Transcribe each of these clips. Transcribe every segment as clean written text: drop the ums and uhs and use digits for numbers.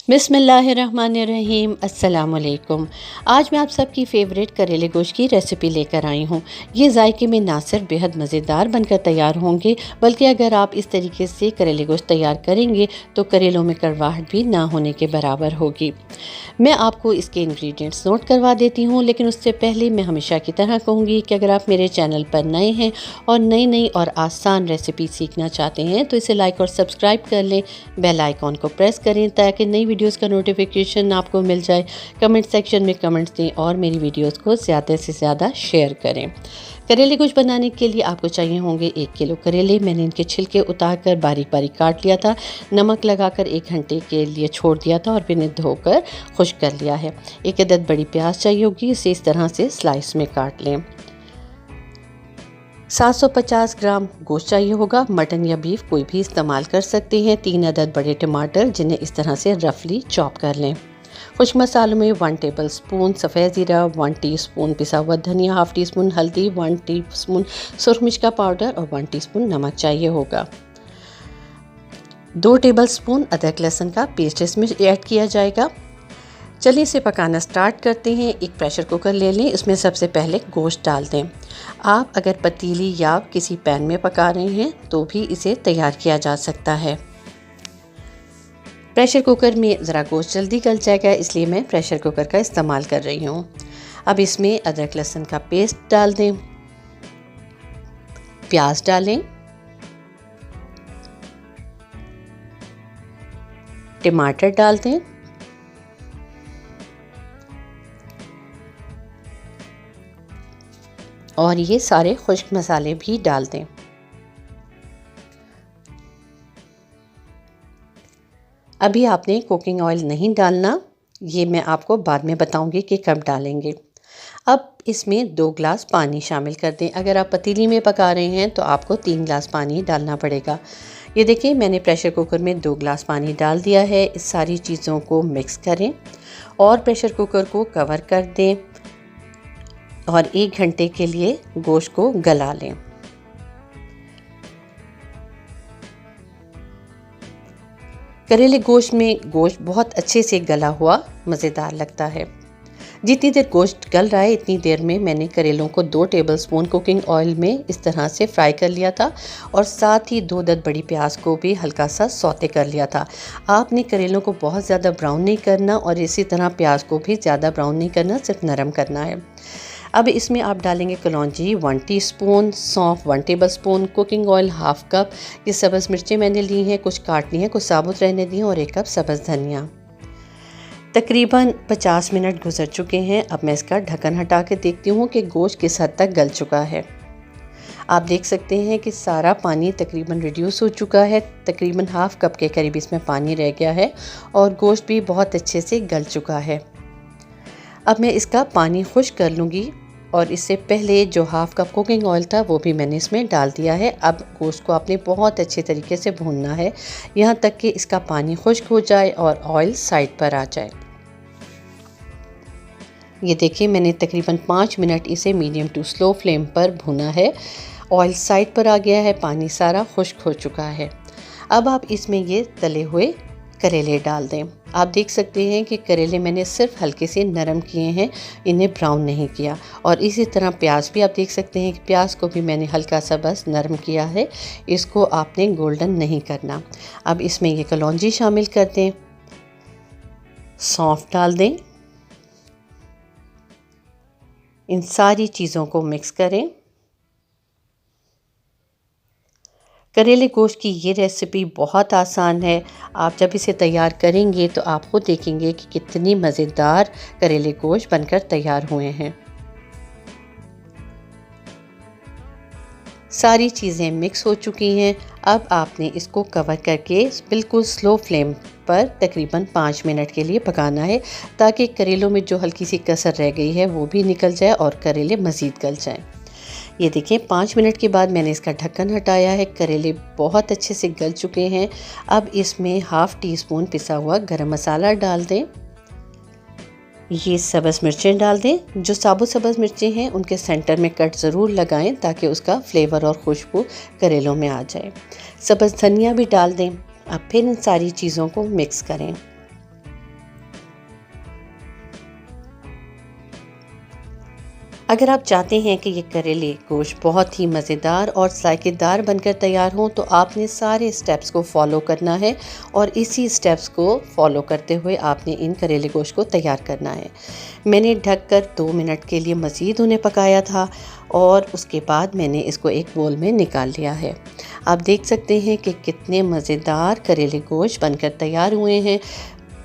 बिस्मिल्लाहिर्रहमानिर्रहीम। अस्सलाम वालेकुम। आज मैं आप सबकी फ़ेवरेट करेले गोश्त की रेसिपी लेकर आई हूँ। ये जायके में ना सिर्फ बेहद मज़ेदार बनकर तैयार होंगे, बल्कि अगर आप इस तरीके से करेले गोश्त तैयार करेंगे तो करेलों में कड़वाहट भी ना होने के बराबर होगी। मैं आपको इसके इंग्रेडिएंट्स नोट करवा देती हूँ, लेकिन उससे पहले मैं हमेशा की तरह कहूँगी कि अगर आप मेरे चैनल पर नए हैं और नई नई और आसान रेसिपी सीखना चाहते हैं तो इसे लाइक और सब्सक्राइब कर लें। बेल आइकॉन को प्रेस करें ताकि नई वीडियोस का नोटिफिकेशन आपको मिल जाए। कमेंट सेक्शन में कमेंट्स दें और मेरी वीडियोस को ज़्यादा से ज़्यादा शेयर करें। करेले गोश्त बनाने के लिए आपको चाहिए होंगे 1 किलो करेले। मैंने इनके छिलके उतार कर बारीक बारीक काट लिया था, नमक लगाकर 1 घंटे के लिए छोड़ दिया था और फिर इन्हें धोकर खुश्क कर लिया है। 1 अदद बड़ी प्याज चाहिए होगी, इसे इस तरह से स्लाइस में काट लें। 750 ग्राम गोश्त चाहिए होगा, मटन या बीफ कोई भी इस्तेमाल कर सकते हैं। 3 अदद बड़े टमाटर जिन्हें इस तरह से रफली चॉप कर लें। खुश्क मसालों में 1 टेबल स्पून सफ़ेद ज़ीरा, 1 टीस्पून पिसा हुआ धनिया, हाफ़ टी स्पून हल्दी, 1 टीस्पून सुरख मिर्च का पाउडर और 1 टीस्पून नमक चाहिए होगा। 2 टेबल स्पून अदरक लहसुन का पेस्ट इसमें ऐड किया जाएगा। चलिए इसे पकाना स्टार्ट करते हैं। एक प्रेशर कुकर ले लें, इसमें सबसे पहले गोश्त डाल दें। आप अगर पतीली या किसी पैन में पका रहे हैं तो भी इसे तैयार किया जा सकता है। प्रेशर कुकर में ज़रा गोश्त जल्दी गल जाएगा, इसलिए मैं प्रेशर कुकर का इस्तेमाल कर रही हूँ। अब इसमें अदरक लहसुन का पेस्ट डाल दें, प्याज डालें, टमाटर डाल दें, और ये सारे खुश्क मसाले भी डाल दें। अभी आपने कुकिंग ऑयल नहीं डालना, ये मैं आपको बाद में बताऊंगी कि कब डालेंगे। अब इसमें 2 ग्लास पानी शामिल कर दें। अगर आप पतीली में पका रहे हैं तो आपको 3 ग्लास पानी डालना पड़ेगा। ये देखिए मैंने प्रेशर कुकर में 2 ग्लास पानी डाल दिया है। इस सारी चीज़ों को मिक्स करें और प्रेशर कुकर को कवर कर दें और 1 घंटे के लिए गोश्त को गला लें। करेले गोश्त में गोश्त बहुत अच्छे से गला हुआ मज़ेदार लगता है। जितनी देर गोश्त गल रहा है इतनी देर में मैंने करेलों को 2 टेबल स्पून कुकिंग ऑयल में इस तरह से फ्राई कर लिया था और साथ ही 2 अदद बड़ी प्याज को भी हल्का सा सौते कर लिया था। आपने करेलों को बहुत ज़्यादा ब्राउन नहीं करना और इसी तरह प्याज को भी ज़्यादा ब्राउन नहीं करना, सिर्फ नरम करना है। अब इसमें आप डालेंगे कलौंजी 1 टीस्पून, सौंफ 1 tablespoon, cooking oil half cup. ये सब्ज़ मिर्चें मैंने ली हैं, कुछ काट ली हैं, कुछ साबुत रहने दी हैं और 1 कप सब्ज़ धनिया। तकरीबन 50 मिनट गुजर चुके हैं। अब मैं इसका ढक्कन हटा के देखती हूँ कि गोश्त किस हद तक गल चुका है। आप देख सकते हैं कि सारा पानी तकरीबन रिड्यूस हो चुका है। तकरीबन हाफ़ कप के करीब इसमें पानी रह गया है और गोश्त भी बहुत अच्छे से गल चुका है। अब मैं इसका पानी खुश्क कर लूँगी और इससे पहले जो हाफ़ कप कुकिंग ऑयल था वो भी मैंने इसमें डाल दिया है। अब गोश्त को आपने बहुत अच्छे तरीके से भूनना है, यहाँ तक कि इसका पानी खुश्क हो जाए और ऑयल साइड पर आ जाए। ये देखिए मैंने तकरीबन 5 मिनट इसे मीडियम टू स्लो फ्लेम पर भुना है। ऑयल साइड पर आ गया है, पानी सारा खुश्क हो चुका है। अब आप इसमें ये तले हुए करेले डाल दें। आप देख सकते हैं कि करेले मैंने सिर्फ हल्के से नरम किए हैं, इन्हें ब्राउन नहीं किया। और इसी तरह प्याज भी आप देख सकते हैं कि प्याज को भी मैंने हल्का सा बस नरम किया है, इसको आपने गोल्डन नहीं करना। अब इसमें ये कलौंजी शामिल कर दें, सौंफ डाल दें, इन सारी चीज़ों को मिक्स करें। करेले गोश्त की ये रेसिपी बहुत आसान है। आप जब इसे तैयार करेंगे तो आप खुद देखेंगे कि कितनी मज़ेदार करेले गोश्त बनकर तैयार हुए हैं। सारी चीज़ें मिक्स हो चुकी हैं। अब आपने इसको कवर करके बिल्कुल स्लो फ्लेम पर तकरीबन 5 मिनट के लिए पकाना है, ताकि करेलों में जो हल्की सी कसर रह गई है वो भी निकल जाए और करेले मज़ीद गल जाएं। ये देखिए 5 मिनट के बाद मैंने इसका ढक्कन हटाया है। करेले बहुत अच्छे से गल चुके हैं। अब इसमें हाफ़ टी स्पून पिसा हुआ गरम मसाला डाल दें। ये सब्ज़ मिर्चें डाल दें। जो साबुत सब्ज़ मिर्चें हैं उनके सेंटर में कट ज़रूर लगाएं ताकि उसका फ्लेवर और खुशबू करेलों में आ जाए। सब्ज़ धनिया भी डाल दें। अब फिर इन सारी चीज़ों को मिक्स करें। अगर आप चाहते हैं कि ये करेले गोश्त बहुत ही मज़ेदार और जायकेदार बनकर तैयार हों तो आपने सारे स्टेप्स को फॉलो करना है और इसी स्टेप्स को फॉलो करते हुए आपने इन करेले गोश्त को तैयार करना है। मैंने ढककर 2 मिनट के लिए मज़ीद उन्हें पकाया था और उसके बाद मैंने इसको एक बोल में निकाल लिया है। आप देख सकते हैं कि कितने मज़ेदार करेले गोश्त बनकर तैयार हुए हैं।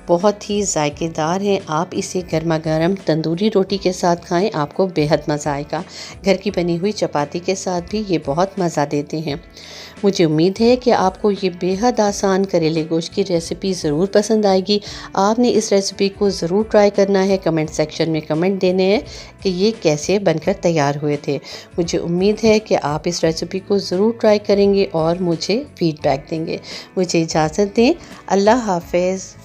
बहुत ही जायकेदार हैं। आप इसे गर्मा गर्म तंदूरी रोटी के साथ खाएं, आपको बेहद मज़ा आएगा। घर की बनी हुई चपाती के साथ भी ये बहुत मज़ा देते हैं। मुझे उम्मीद है कि आपको ये बेहद आसान करेले गोश्त की रेसिपी ज़रूर पसंद आएगी। आपने इस रेसिपी को ज़रूर ट्राई करना है। कमेंट सेक्शन में कमेंट देने हैं कि ये कैसे बनकर तैयार हुए थे। मुझे उम्मीद है कि आप इस रेसिपी को ज़रूर ट्राई करेंगे और मुझे फ़ीडबैक देंगे। मुझे इजाज़त दें। अल्लाह हाफ़िज़।